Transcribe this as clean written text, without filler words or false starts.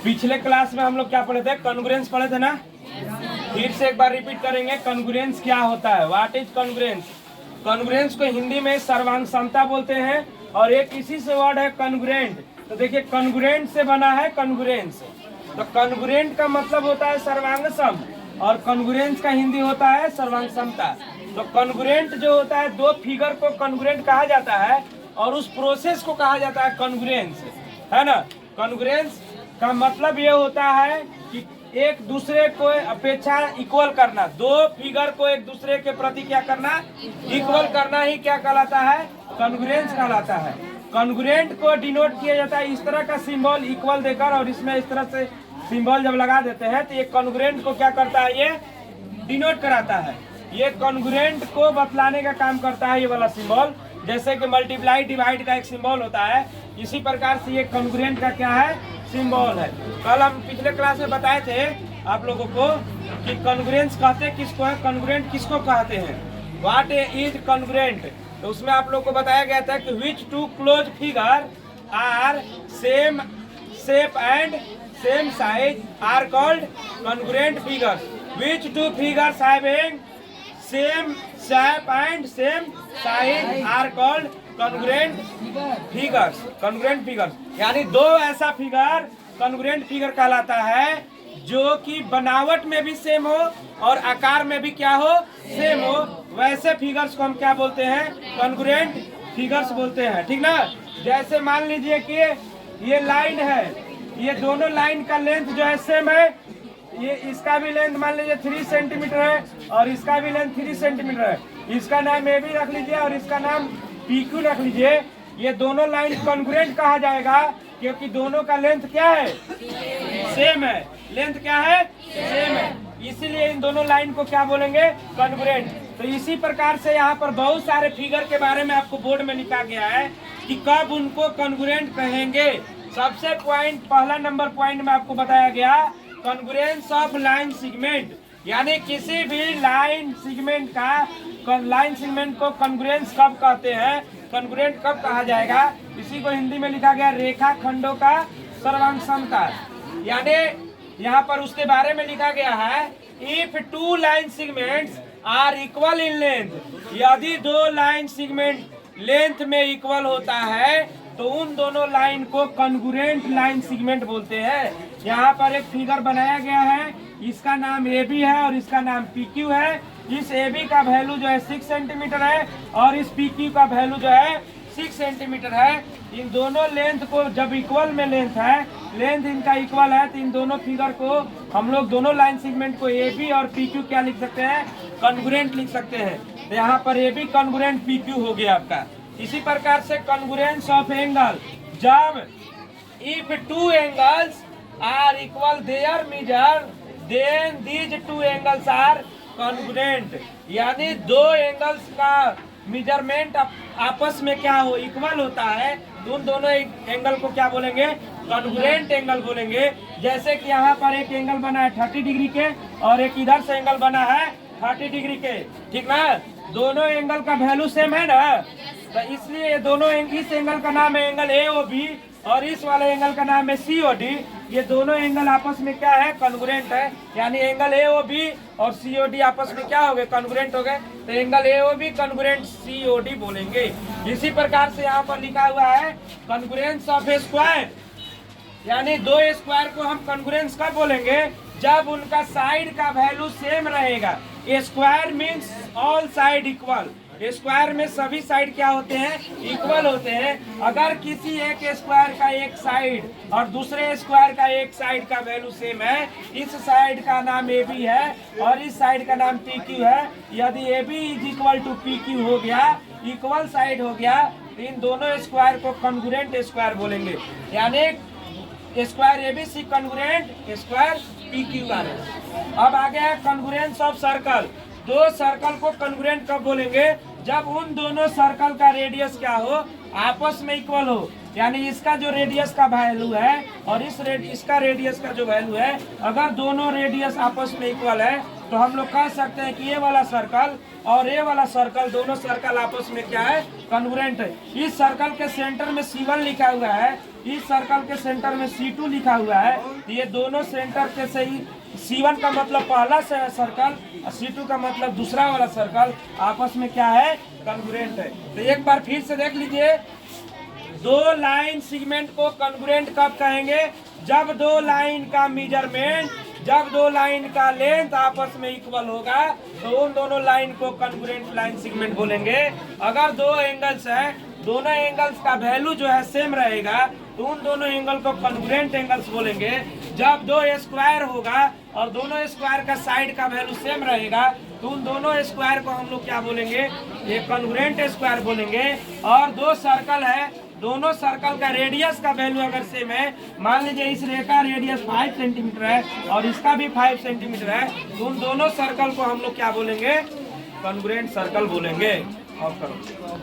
पिछले क्लास में हम लोग क्या पढ़े थे? कॉन्ग्रुएंस पढ़े थे ना। फिर से एक बार रिपीट करेंगे, कॉन्ग्रुएंस क्या होता है, व्हाट इज कॉन्ग्रुएंस। कॉन्ग्रुएंस को हिंदी में सर्वांग समता बोलते हैं और एक इसी से वर्ड है कॉन्ग्रुएंट। तो देखिए कॉन्ग्रुएंट से बना है कॉन्ग्रुएंस। तो कॉन्ग्रुएंट का मतलब होता है सर्वांग सम और कॉन्ग्रुएंस का हिंदी होता है सर्वांग समता। तो कॉन्ग्रुएंट जो होता है, दो फिगर को कॉन्ग्रुएंट कहा जाता है और उस प्रोसेस को कहा जाता है कॉन्ग्रुएंस, है ना। कॉन्ग्रुएंस का मतलब ये होता है कि एक दूसरे को अपेक्षा इक्वल करना, दो फिगर को एक दूसरे के प्रति क्या करना, इक्वल करना ही क्या कहलाता है, कॉन्ग्रुएंस कहलाता है। कॉन्ग्रुएंट को डिनोट किया जाता है इस तरह का सिंबल इक्वल देकर, और इसमें इस तरह से सिंबल जब लगा देते हैं तो ये कॉन्ग्रुएंट को क्या करता है, ये डिनोट कराता है। ये कॉन्ग्रुएंट को बतलाने का काम करता है ये वाला सिंबल, जैसे कि मल्टीप्लाई डिवाइड का एक सिंबल होता है, इसी प्रकार से ये कॉन्ग्रुएंट का क्या है, सिंबल है। कल हम पिछले क्लास में बताए थे आप लोगों को कि कॉन्ग्रुएंस कहते किसको है, कॉन्ग्रुएंट किसको कहते हैं, व्हाट इज कॉन्ग्रुएंट। तो उसमें आप लोग को बताया गया था कि which two close figure are same shape and same size are called congruent figures. Which two figures having same shape and same size are called congruent figures. Congruent figures यानी दो ऐसा फिगर कॉन्ग्रुएंट फिगर कहलाता है जो कि बनावट में भी सेम हो और आकार में भी क्या हो, सेम हो। वैसे फिगर्स को हम क्या बोलते हैं, कॉन्ग्रुएंट फिगर्स बोलते हैं, ठीक ना। जैसे मान लीजिए कि ये लाइन है, ये दोनों लाइन का लेंथ जो है सेम है, ये इसका भी लेंथ मान लीजिए 3 सेंटीमीटर है और इसका भी लेंथ 3 सेंटीमीटर है। इसका नाम ए बी रख लीजिए और इसका नाम पी क्यू रख लीजिए। ये दोनों लाइन कॉन्ग्रुएंट कहा जाएगा क्योंकि दोनों का लेंथ क्या है, सेम है। लेंथ क्या है, सेम है, इसीलिए इन दोनों लाइन को क्या बोलेंगे, कॉन्ग्रुएंट। तो इसी प्रकार से यहाँ पर बहुत सारे फिगर के बारे में आपको बोर्ड में लिखा गया है कि कब उनको कॉन्ग्रुएंट कहेंगे। सबसे पॉइंट पहला नंबर पॉइंट में आपको बताया गया कॉन्ग्रुएंस ऑफ लाइन सेगमेंट, यानी किसी भी लाइन सेगमेंट का, लाइन सेगमेंट को कॉन्ग्रुएंस कब कहते हैं, कॉन्ग्रुएंट कब कहा जाएगा। इसी को हिंदी में लिखा गया रेखा खंडों का सर्वांग समता। यानी यहाँ पर उसके बारे में लिखा गया है if two line segments are equal in length, यदि दो लाइन सेगमेंट लेंथ में इक्वल होता है तो उन दोनों लाइन को कॉन्ग्रुएंट लाइन सेगमेंट बोलते हैं। यहाँ पर एक फिगर बनाया गया है, इसका नाम ए बी है और इसका नाम पी क्यू है। इस ए बी का वैल्यू जो है 6 सेंटीमीटर है और इस पी क्यू का वैल्यू जो है 6 सेंटीमीटर है। इन दोनों लेंथ को जब इक्वल में लेंथ है, लेंथ इनका इक्वल है, तो इन दोनों फिगर को हम लोग दोनों लाइन सेगमेंट को ए बी और पी क्यू क्या लिख सकते हैं, कॉन्ग्रुएंट लिख सकते हैं। तो यहाँ पर A B congruent P Q हो गया आपका। इसी प्रकार से कॉन्ग्रुएंस ऑफ एंगल, जब if two angles are equal their measure then these two angles are congruent, यानी दो एंगल्स का मेजरमेंट आपस में क्या हो, इक्वल होता है, तो उन दोनों एंगल को क्या बोलेंगे, कॉन्ग्रुएंट एंगल बोलेंगे। जैसे कि यहाँ पर एक एंगल बना है 30 डिग्री के और एक इधर से एंगल बना है 30 डिग्री के, ठीक ना। दोनों एंगल का वैल्यू सेम है ना, तो इसलिए ये दोनों इस एंगल का नाम है एंगल ए ओ बी और इस वाले एंगल का नाम है सी ओ डी। ये दोनों एंगल आपस में क्या है, कॉन्ग्रुएंट है, यानी एंगल ए ओ बी और सी ओ डी आपस में क्या हो गए, कॉन्ग्रुएंट हो गए। तो angle A O B congruent C O D बोलेंगे। इसी प्रकार से यहाँ पर लिखा हुआ है कॉन्ग्रुएंस ऑफ ए स्क्वायर, यानी दो स्क्वायर को हम कॉन्ग्रुएंस कब बोलेंगे, जब उनका साइड का वैल्यू सेम रहेगा। A square means all side equal, square में सभी साइड क्या होते हैं, इक्वल होते हैं। अगर किसी एक स्क्वायर का एक साइड और दूसरे स्क्वायर का एक साइड का वैल्यू सेम है, इस साइड का नाम ए बी है और इस साइड का नाम पी क्यू है, यदि A B is equal to P Q हो गया, इक्वल साइड हो गया, तो इन दोनों स्क्वायर को कॉन्ग्रुएंट स्क्वायर बोलेंगे। यानी square A B C congruent square P Q का। अब आ गया कॉन्ग्रुएंस ऑफ सर्कल। दो सर्कल को कॉन्ग्रुएंट कब बोलेंगे, जब उन दोनों सर्कल का रेडियस क्या हो, आपस में इक्वल हो। यानी इसका जो रेडियस का वैल्यू है और इसका रेडियस का जो वैल्यू है, अगर दोनों रेडियस आपस में इक्वल है तो हम लोग कह सकते हैं कि ये वाला सर्कल और ये वाला सर्कल, दोनों सर्कल आपस में क्या है, कॉन्ग्रुएंट है। इस सर्कल के सेंटर में C1 लिखा हुआ है इस सर्कल के सेंटर में C2 लिखा हुआ है, तो ये दोनों सेंटर के सही C1 का मतलब पहला सर्कल और C2 का मतलब दूसरा वाला सर्कल आपस में क्या है, कॉन्ग्रुएंट है। तो एक बार फिर से देख लीजिए, दो लाइन सेगमेंट को कॉन्ग्रुएंट कब कहेंगे, जब दो लाइन का मेजरमेंट, जब दो लाइन का लेंथ आपस में इक्वल होगा तो उन दोनों लाइन को कॉन्ग्रुएंट लाइन सेगमेंट बोलेंगे। अगर दो एंगल्स हैं, दोनों एंगल्स का वैल्यू जो है सेम रहेगा तो उन दोनों एंगल को कॉन्ग्रुएंट एंगल्स बोलेंगे। जब दो स्क्वायर होगा और दोनों स्क्वायर का साइड का वैल्यू सेम रहेगा तो उन दोनों स्क्वायर को हम लोग क्या बोलेंगे, ये कॉन्ग्रुएंट स्क्वायर बोलेंगे। और दो सर्कल है, दोनों सर्कल का रेडियस का वैल्यू अगर सेम है, मान लीजिए इस रेखा रेडियस 5 सेंटीमीटर है और इसका भी 5 सेंटीमीटर है, तो उन दोनों सर्कल को हम लोग क्या बोलेंगे, कॉन्ग्रुएंट सर्कल बोलेंगे। ऑफ करो।